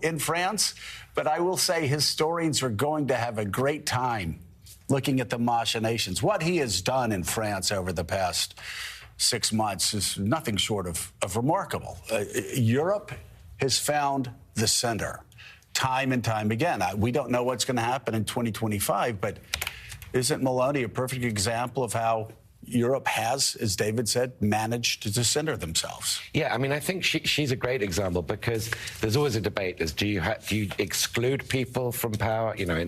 in France, but I will say historians are going to have a great time looking at the machinations. What he has done in France over the past 6 months is nothing short of remarkable. Europe has found the center time and time again. We don't know what's going to happen in 2025, but isn't Meloni a perfect example of how Europe has, as David said, managed to center themselves? Yeah, I mean, I think she's a great example because there's always a debate as do you exclude people from power, you know,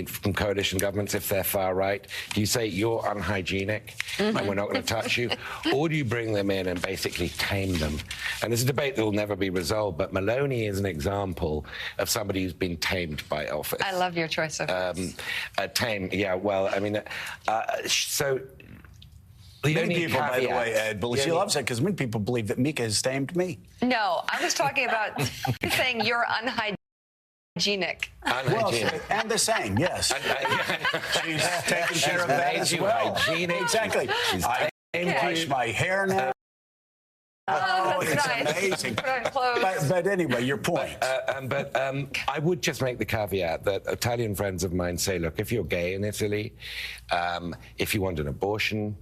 from coalition governments if they're far right? Do you say you're unhygienic and we're not going to touch you? Or do you bring them in and basically tame them? And there's a debate that will never be resolved, but Meloni is an example of somebody who's been tamed by office. I love your choice of words. Tamed, yeah, well, I mean, so... Many people, by the way, Ed, she loves it because many people believe that Mika has tamed me. No, I was talking about saying you're unhygienic. Well, and the saying, yes. She's taking care of that as well. Hygienic. Exactly. I wash my hair now. Oh, that's it's nice. amazing. But anyway, your point. I would just make the caveat that Italian friends of mine say, look, if you're gay in Italy, if you want an abortion,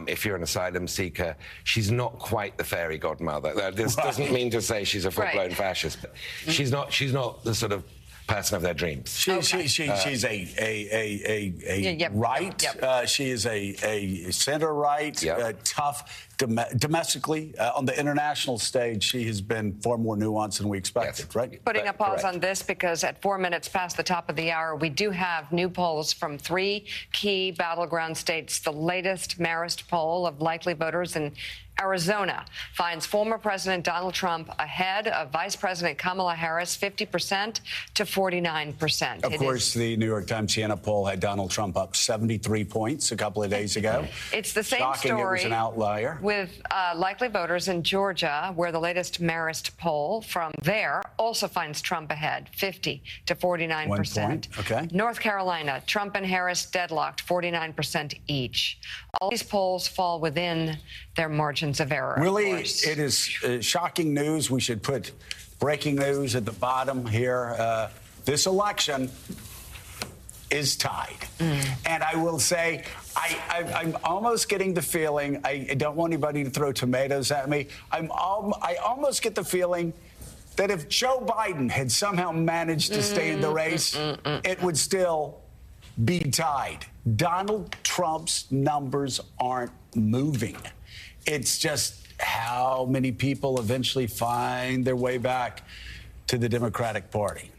if you're an asylum seeker, she's not quite the fairy godmother. This doesn't mean to say she's a full-blown fascist, but she's not the sort of person of their dreams. She's a right. Yep. She is a center right, tough. Domestically, on the international stage, she has been far more nuanced than we expected, right? Putting a pause on this because at 4 minutes past the top of the hour, we do have new polls from 3 key battleground states. The latest Marist poll of likely voters in Arizona finds former President Donald Trump ahead of Vice President Kamala Harris 50% to 49%. Of course, the New York Times Siena poll had Donald Trump up 73 points a couple of days ago. It's the same Shocking story. It was an outlier. With likely voters in Georgia, where the latest Marist poll from there also finds Trump ahead, 50 to 49%. 1 point. Okay. North Carolina, Trump and Harris deadlocked, 49% each. All these polls fall within their margins of error. Really, it is shocking news. We should put breaking news at the bottom here. This election is tied. And I will say, I'm almost getting the feeling, I don't want anybody to throw tomatoes at me, I almost get the feeling that if Joe Biden had somehow managed to stay in the race, it would still be tied. Donald Trump's numbers aren't moving. It's just how many people eventually find their way back to the Democratic Party.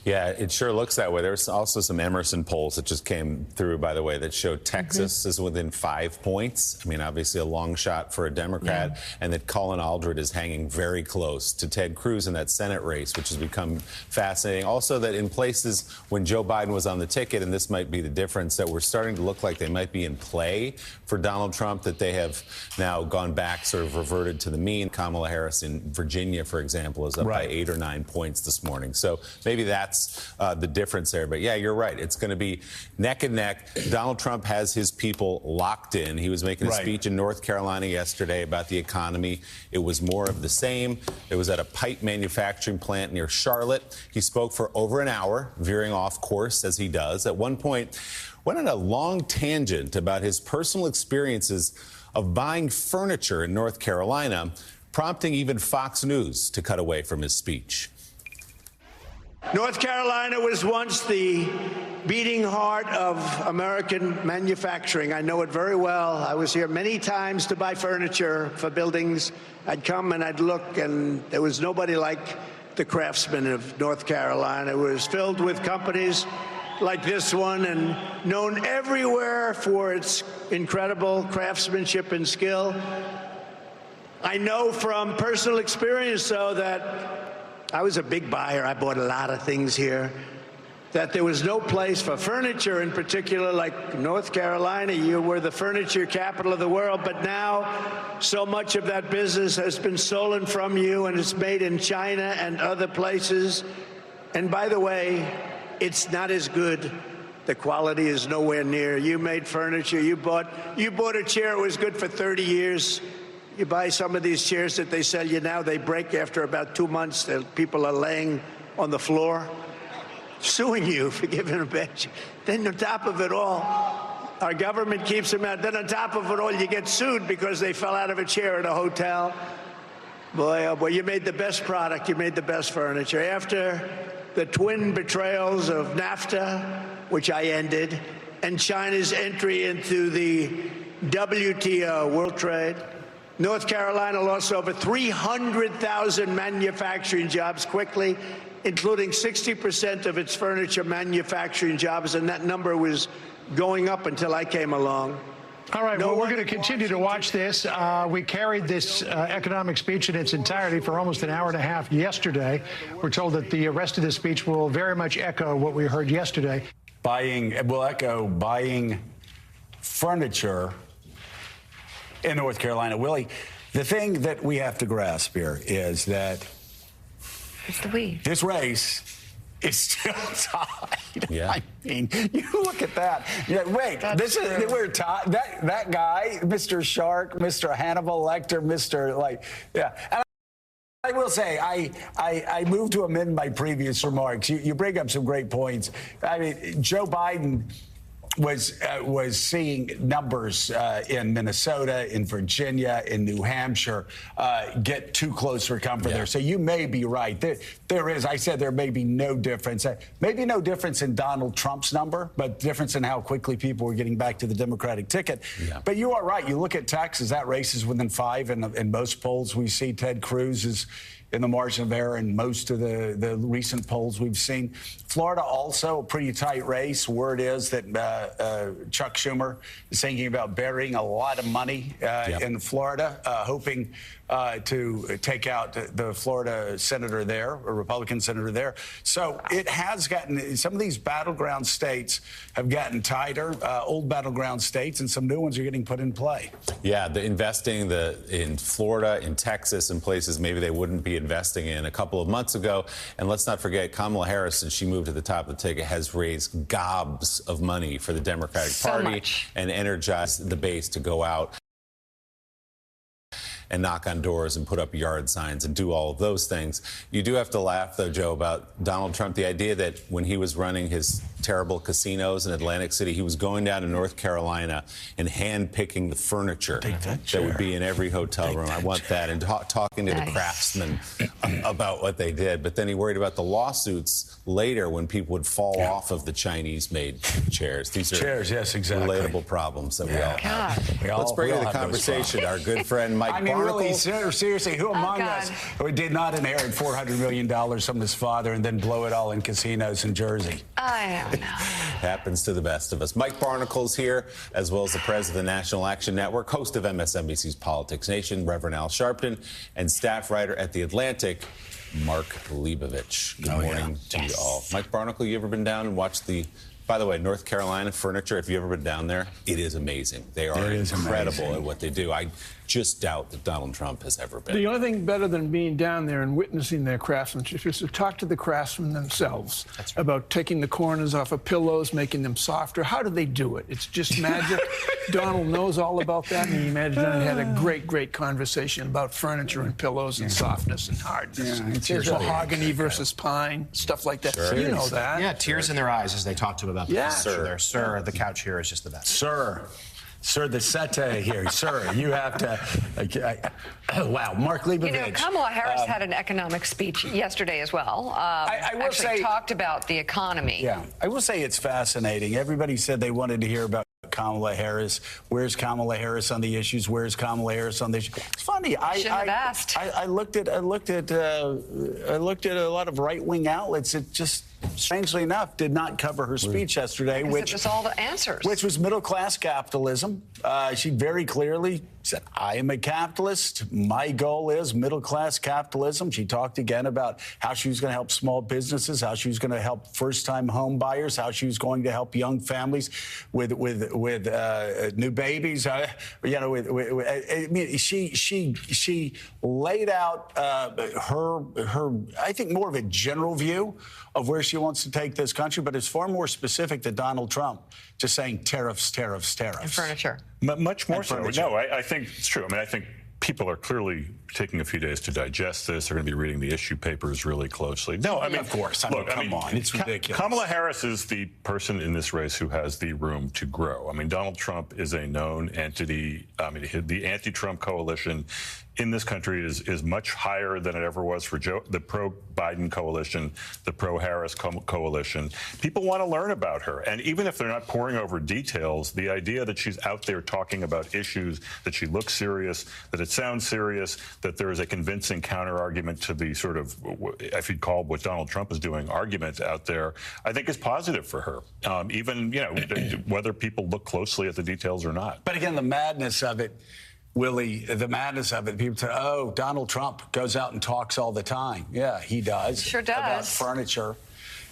Yeah, it sure looks that way. There's also some Emerson polls that just came through, by the way, that showed Texas is within 5 points. I mean, obviously a long shot for a Democrat, and that Colin Aldred is hanging very close to Ted Cruz in that Senate race, which has become fascinating. Also, that in places when Joe Biden was on the ticket, and this might be the difference, that we're starting to look like they might be in play for Donald Trump, that they have now gone back, sort of reverted to the mean. Kamala Harris in Virginia, for example, is up by 8 or 9 points this morning. So maybe that's the difference there. But yeah, you're right. It's going to be neck and neck. Donald Trump has his people locked in. He was making a speech in North Carolina yesterday about the economy. It was more of the same. It was at a pipe manufacturing plant near Charlotte. He spoke for over an hour, veering off course as he does. At one point, went on a long tangent about his personal experiences of buying furniture in North Carolina, prompting even Fox News to cut away from his speech. North Carolina was once the beating heart of American manufacturing. I know it very well. I was here many times to buy furniture for buildings. I'd come and I'd look, and there was nobody like the craftsmen of North Carolina. It was filled with companies like this one and known everywhere for its incredible craftsmanship and skill. I know from personal experience, though, that I was a big buyer. I bought a lot of things here. That there was no place for furniture in particular like North Carolina. You were the furniture capital of the world, but now so much of that business has been stolen from you, and it's made in China and other places. And by the way, it's not as good. The quality is nowhere near. You made furniture. You bought a chair. It was good for 30 years. You buy some of these chairs that they sell you now, they break after about 2 months. People are laying on the floor, suing you for giving a bench. Then on top of it all, our government keeps them out. Then on top of it all, you get sued because they fell out of a chair at a hotel. Boy, oh boy, you made the best product. You made the best furniture. After the twin betrayals of NAFTA, which I ended, and China's entry into the WTO, World Trade, North Carolina lost over 300,000 manufacturing jobs quickly, including 60% of its furniture manufacturing jobs, and that number was going up until I came along. All right, well, we're going to continue to watch this. We carried this economic speech in its entirety for almost an hour and a half yesterday. We're told that the rest of the speech will very much echo what we heard yesterday. Will echo buying furniture in North Carolina. Willie, the thing that we have to grasp here is that this race is still tied. Yeah. I mean, you look at that. Wait, we're tied. That guy, Mr. Shark, Mr. Hannibal Lecter, And I will say, I moved to amend my previous remarks. You bring up some great points. I mean, Joe Biden was seeing numbers in Minnesota, in Virginia, in New Hampshire get too close for comfort there. So you may be right. There is, I said there may be no difference. Maybe no difference in Donald Trump's number, but difference in how quickly people were getting back to the Democratic ticket. Yeah. But you are right. You look at Texas, that race is within 5. And in most polls we see Ted Cruz is in the margin of error in most of the recent polls we've seen. Florida also a pretty tight race. Word is that Chuck Schumer is thinking about burying a lot of money in Florida, hoping to take out the Florida senator there, a Republican senator there. So it has gotten, some of these battleground states have gotten tighter, old battleground states, and some new ones are getting put in play. Yeah, the investing in Florida, in Texas, and places maybe they wouldn't be investing in a couple of months ago. And let's not forget, Kamala Harris, since she moved to the top of the ticket, has raised gobs of money for the Democratic Party and energized the base to go out and knock on doors and put up yard signs and do all of those things. You do have to laugh, though, Joe, about Donald Trump. The idea that when he was running his terrible casinos in Atlantic City, he was going down to North Carolina and hand-picking the furniture that would be in every hotel room. I want that. And talking to the craftsmen about what they did. But then he worried about the lawsuits later when people would fall off of the Chinese-made chairs. These are relatable problems that we all have. Let's bring to the conversation our good friend Mike Barnicle. Really, seriously, who among us did not inherit $400 million from his father and then blow it all in casinos in Jersey? I don't know. Happens to the best of us. Mike Barnicle's here, as well as the president of the National Action Network, host of MSNBC's Politics Nation, Reverend Al Sharpton, and staff writer at The Atlantic, Mark Leibovich. Good morning to you all. Mike Barnicle, you ever been down and watched by the way, North Carolina furniture, if you've ever been down there, it is amazing. They are incredible at what they do. I just doubt that Donald Trump has ever been. The only thing better than being down there and witnessing their craftsmanship is to talk to the craftsmen themselves about taking the corners off of pillows, making them softer. How do they do it? It's just magic. Donald knows all about that, and he imagine had a great conversation about furniture and pillows and softness and hardness. There's mahogany versus pine, stuff like that. Sure. You know that. Yeah, tears in their eyes as they talk to him about the furniture there. Sir, the couch here is just the best. Sir, the settee here. Sir, you have to. Wow, Mark Leibovich. You know, Kamala Harris had an economic speech yesterday as well. I will say, talked about the economy. Yeah, I will say it's fascinating. Everybody said they wanted to hear about Kamala Harris. Where's Kamala Harris on the issues? Where's Kamala Harris on the issues? It's funny. I looked at a lot of right-wing outlets. It just, strangely enough, did not cover her speech yesterday, which was all the answers. Which was middle-class capitalism. She very clearly said, I am a capitalist. My goal is middle-class capitalism. She talked again about how she was going to help small businesses, how she was going to help first-time home buyers, how she was going to help young families with new babies. I mean, she laid out her I think more of a general view of where she wants to take this country, but it's far more specific than Donald Trump just saying tariffs. And furniture. Much more so. No, I think it's true. I mean, I think people are clearly taking a few days to digest this. They're going to be reading the issue papers really closely. No, I mean, of course. Come on, it's ridiculous. Kamala Harris is the person in this race who has the room to grow. I mean, Donald Trump is a known entity. I mean, the anti-Trump coalition in this country is much higher than it ever was for the pro-Biden coalition, the pro-Harris coalition. People want to learn about her. And even if they're not poring over details, the idea that she's out there talking about issues, that she looks serious, that it sounds serious, that there is a convincing counter-argument to the sort of, if you'd call what Donald Trump is doing, argument out there, I think is positive for her. Even, whether people look closely at the details or not. But again, the madness of it, Willie, the madness of it, people say, oh, Donald Trump goes out and talks all the time. Yeah, he does. Sure does. About furniture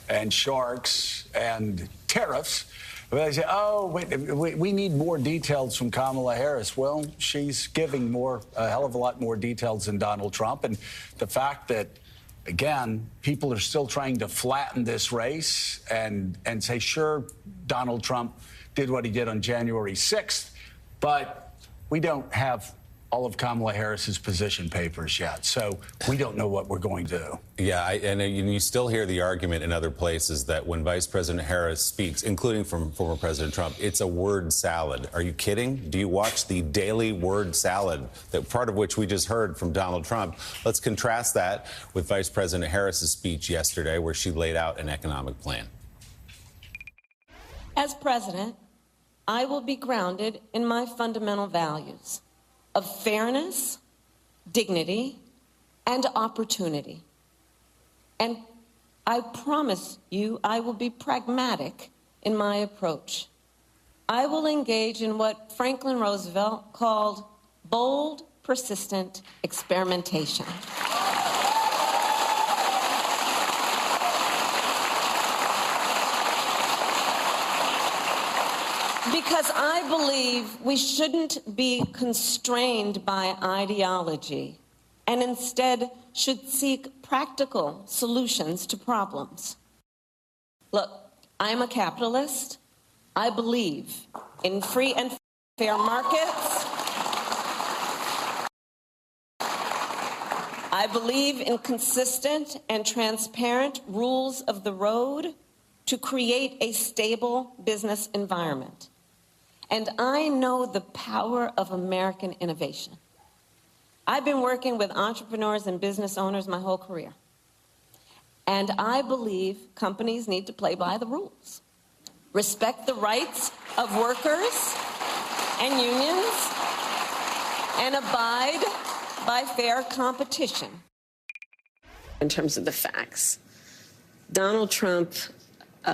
and sharks and tariffs. But they say, oh, wait, we need more details from Kamala Harris. Well, she's giving a hell of a lot more details than Donald Trump. And the fact that, again, people are still trying to flatten this race and say, sure, Donald Trump did what he did on January 6th, but we don't have all of Kamala Harris's position papers yet, so we don't know what we're going to do. Yeah, and you still hear the argument in other places that when Vice President Harris speaks, including from former President Trump, it's a word salad. Are you kidding? Do you watch the daily word salad, that part of which we just heard from Donald Trump? Let's contrast that with Vice President Harris's speech yesterday, where she laid out an economic plan. As president, I will be grounded in my fundamental values of fairness, dignity, and opportunity. And I promise you I will be pragmatic in my approach. I will engage in what Franklin Roosevelt called bold, persistent experimentation. Because I believe we shouldn't be constrained by ideology and instead should seek practical solutions to problems. Look, I'm a capitalist. I believe in free and fair markets. I believe in consistent and transparent rules of the road to create a stable business environment. And I know the power of American innovation. I've been working with entrepreneurs and business owners my whole career. And I believe companies need to play by the rules, respect the rights of workers and unions, and abide by fair competition. In terms of the facts, Donald Trump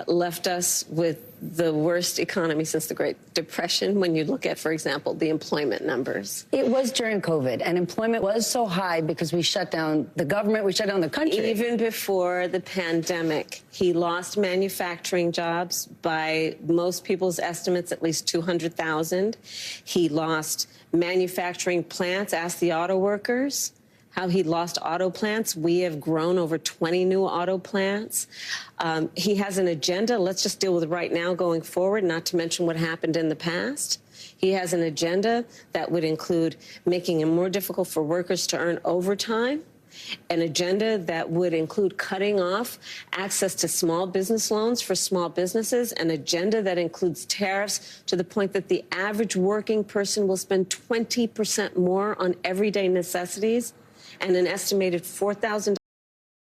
left us with the worst economy since the Great Depression when you look at, for example, the employment numbers. It was during COVID, and employment was so high because we shut down the government, we shut down the country. Even before the pandemic, he lost manufacturing jobs by most people's estimates, at least 200,000. He lost manufacturing plants. Ask the auto workers how he lost auto plants. We have grown over 20 new auto plants. He has an agenda. Let's just deal with it right now going forward, not to mention what happened in the past. He has an agenda that would include making it more difficult for workers to earn overtime, an agenda that would include cutting off access to small business loans for small businesses, an agenda that includes tariffs to the point that the average working person will spend 20% more on everyday necessities, and an estimated $4,000